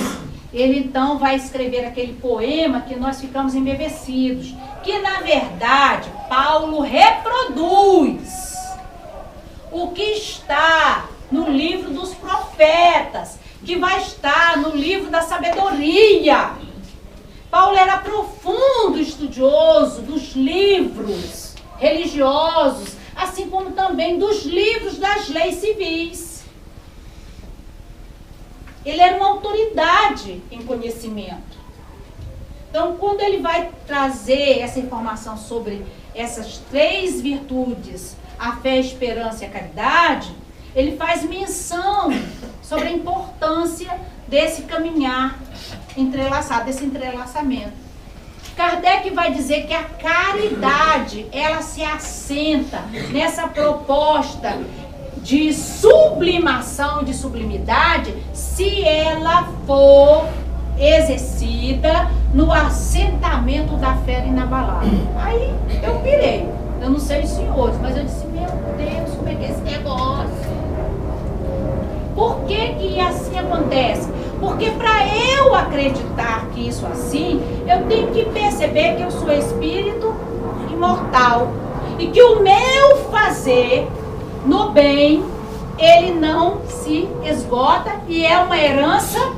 ele então vai escrever aquele poema que nós ficamos embevecidos, que na verdade Paulo reproduz o que está no livro dos profetas, que vai estar no livro da sabedoria. Paulo era profundo estudioso dos livros religiosos, assim como também dos livros das leis civis. Ele era uma autoridade em conhecimento. Então, quando ele vai trazer essa informação sobre essas 3 virtudes, a fé, a esperança e a caridade, ele faz menção sobre a importância desse caminhar entrelaçado, desse entrelaçamento. Kardec vai dizer que a caridade, ela se assenta nessa proposta de sublimação, de sublimidade, se ela for exercida no assentamento da fé inabalável. Aí eu pirei. Eu não sei os senhores, mas eu disse, meu Deus, como é que é esse negócio? Por que assim acontece? Porque para eu acreditar que isso assim, eu tenho que perceber que eu sou espírito imortal. E que o meu fazer no bem, ele não se esgota e é uma herança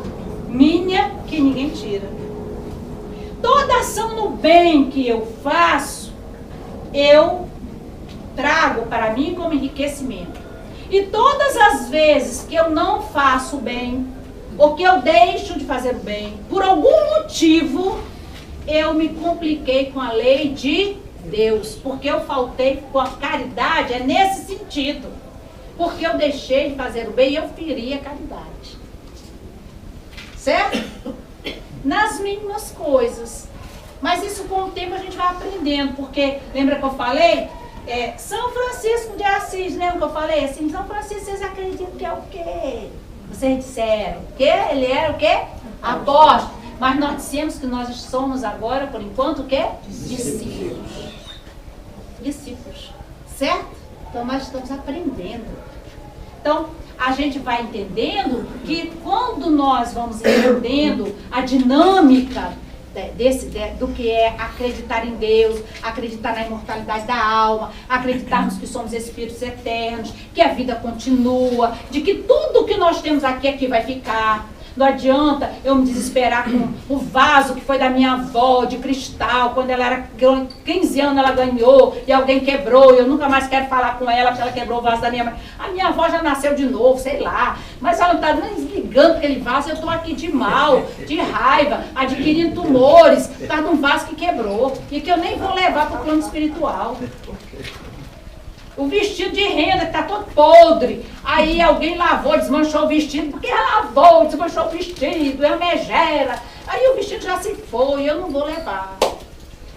minha que ninguém tira. Toda ação no bem que eu faço, eu trago para mim como enriquecimento. E todas as vezes que eu não faço o bem, ou que eu deixo de fazer o bem, por algum motivo, eu me compliquei com a lei de Deus, porque eu faltei com a caridade, é nesse sentido. Porque eu deixei de fazer o bem e eu feri a caridade. Certo? Nas mínimas coisas. Mas isso com o tempo a gente vai aprendendo, porque, lembra que eu falei? São Francisco de Assis, lembra que eu falei? Assim, São Francisco, vocês acreditam que é o quê? Vocês disseram que ele era o quê? Apóstolo. Mas nós dissemos que nós somos agora, por enquanto, o quê? Discípulos. Discípulos. Certo? Então nós estamos aprendendo. Então, a gente vai entendendo que quando nós vamos entendendo a dinâmica do que é acreditar em Deus, acreditar na imortalidade da alma, acreditarmos que somos espíritos eternos, que a vida continua, de que tudo que nós temos aqui vai ficar. Não adianta eu me desesperar com o vaso que foi da minha avó, de cristal, quando ela era 15 anos ela ganhou e alguém quebrou, e eu nunca mais quero falar com ela porque ela quebrou o vaso da minha mãe. A minha avó já nasceu de novo, sei lá, mas ela não está nem desligando aquele vaso, eu estou aqui de mal, de raiva, adquirindo tumores, por causa de um vaso que quebrou e que eu nem vou levar para o plano espiritual. O vestido de renda que está todo podre. Aí alguém lavou, desmanchou o vestido. Porque ela lavou, desmanchou o vestido, é uma megera. Aí o vestido já se foi, eu não vou levar.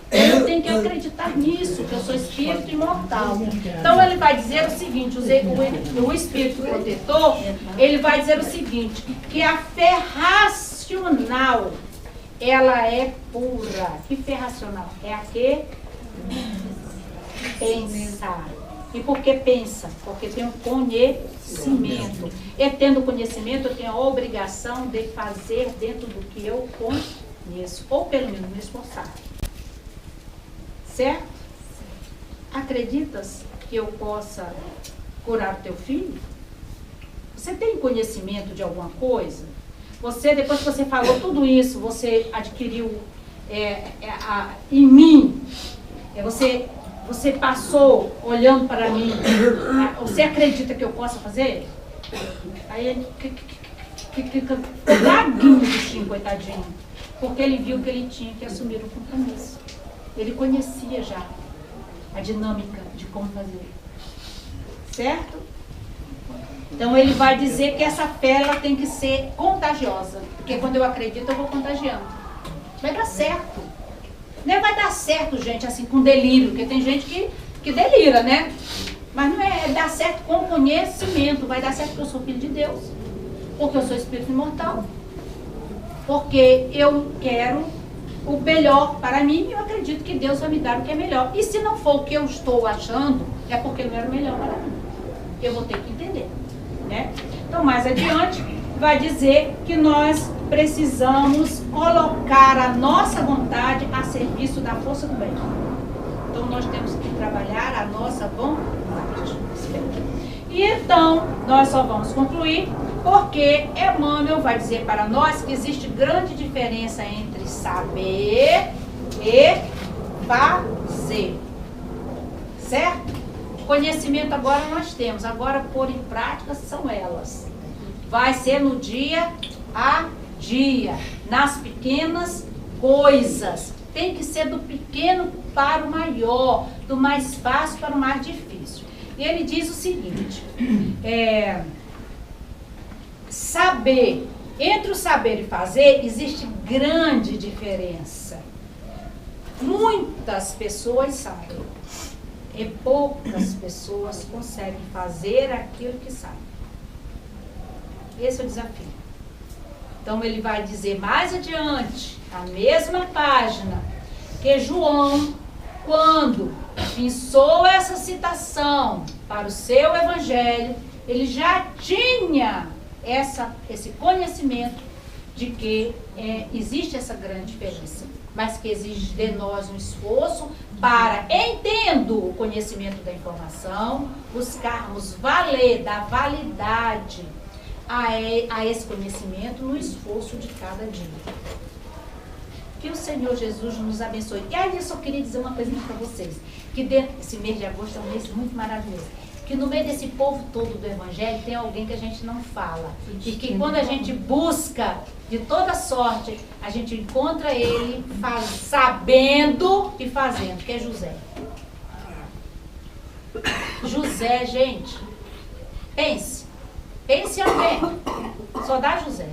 Eu tenho que acreditar nisso, que eu sou espírito imortal. Então ele vai dizer o seguinte, o espírito protetor, ele vai dizer o seguinte, que a fé racional, ela é pura. Que fé racional? É a que pensar. E por que pensa? Porque tem um conhecimento. E tendo conhecimento, eu tenho a obrigação de fazer dentro do que eu conheço. Ou pelo menos me esforçar. Certo? Acreditas que eu possa curar o teu filho? Você tem conhecimento de alguma coisa? Você, depois que você falou tudo isso, você adquiriu em mim, você passou olhando para mim, você acredita que eu possa fazer? Aí ele ficou gaguinho, bichinho, coitadinho, porque ele viu que ele tinha que assumir o compromisso. Ele conhecia já a dinâmica de como fazer. Certo? Então ele vai dizer que essa fé ela tem que ser contagiosa, porque quando eu acredito eu vou contagiando. Vai dar certo. Não vai dar certo, gente, assim, com delírio, porque tem gente que delira, né? Mas não é dar certo com conhecimento, vai dar certo porque eu sou filho de Deus, porque eu sou espírito imortal, porque eu quero o melhor para mim e eu acredito que Deus vai me dar o que é melhor. E se não for o que eu estou achando, é porque não era o melhor para mim. Eu vou ter que entender, né? Então, mais adiante, vai dizer que nós precisamos colocar a nossa vontade a serviço da força do bem. Então nós temos que trabalhar a nossa vontade. E então nós só vamos concluir porque Emmanuel vai dizer para nós que existe grande diferença entre saber e fazer. Certo? Conhecimento agora nós temos, agora pôr em prática são elas. Vai ser no dia a dia, nas pequenas coisas. Tem que ser do pequeno para o maior, do mais fácil para o mais difícil. E ele diz o seguinte, saber, entre o saber e fazer, existe grande diferença. Muitas pessoas sabem, e poucas pessoas conseguem fazer aquilo que sabem. Esse é o desafio. Então ele vai dizer mais adiante, a mesma página, que João, quando pensou essa citação para o seu evangelho, ele já tinha esse conhecimento de que existe essa grande diferença, mas que exige de nós um esforço para, entendo o conhecimento da informação, buscarmos dar validade a esse conhecimento no esforço de cada dia. Que o Senhor Jesus nos abençoe. E aí eu só queria dizer uma coisinha para vocês, que esse mês de agosto é um mês muito maravilhoso, que no meio desse povo todo do Evangelho tem alguém que a gente não fala, e que quando a gente busca de toda sorte, a gente encontra ele sabendo e fazendo, que é José. José, gente, pense em alguém, só dá José.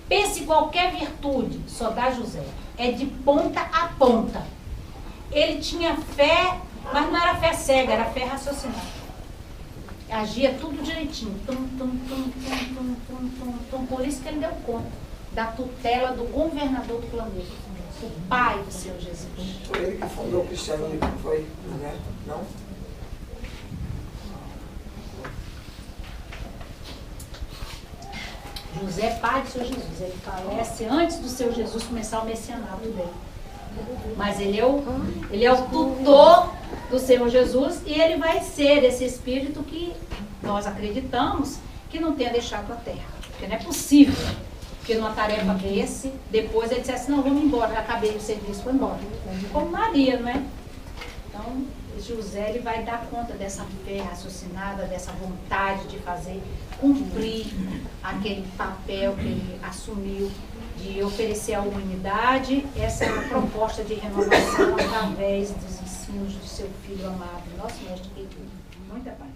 Pense em qualquer virtude, só dá José. É de ponta a ponta. Ele tinha fé, mas não era fé cega, era fé raciocinada. Agia tudo direitinho. Por isso que ele deu conta da tutela do governador do planeta, o pai do Senhor Jesus. Foi ele que fundou o cristianismo, não foi? Não? José, pai do Senhor Jesus, ele falece antes do Senhor Jesus começar o messianato dele. Mas ele é o tutor do Senhor Jesus e ele vai ser esse espírito que nós acreditamos que não tenha deixado a terra. Porque não é possível que numa tarefa desse, depois ele dissesse, não, vamos embora, acabei o serviço, foi embora. Como Maria, não é? Então, José, ele vai dar conta dessa fé raciocinada, dessa vontade de fazer, cumprir aquele papel que ele assumiu, de oferecer à humanidade essa proposta de renovação através dos ensinos do seu Filho amado, nosso Mestre querido. Muita paz.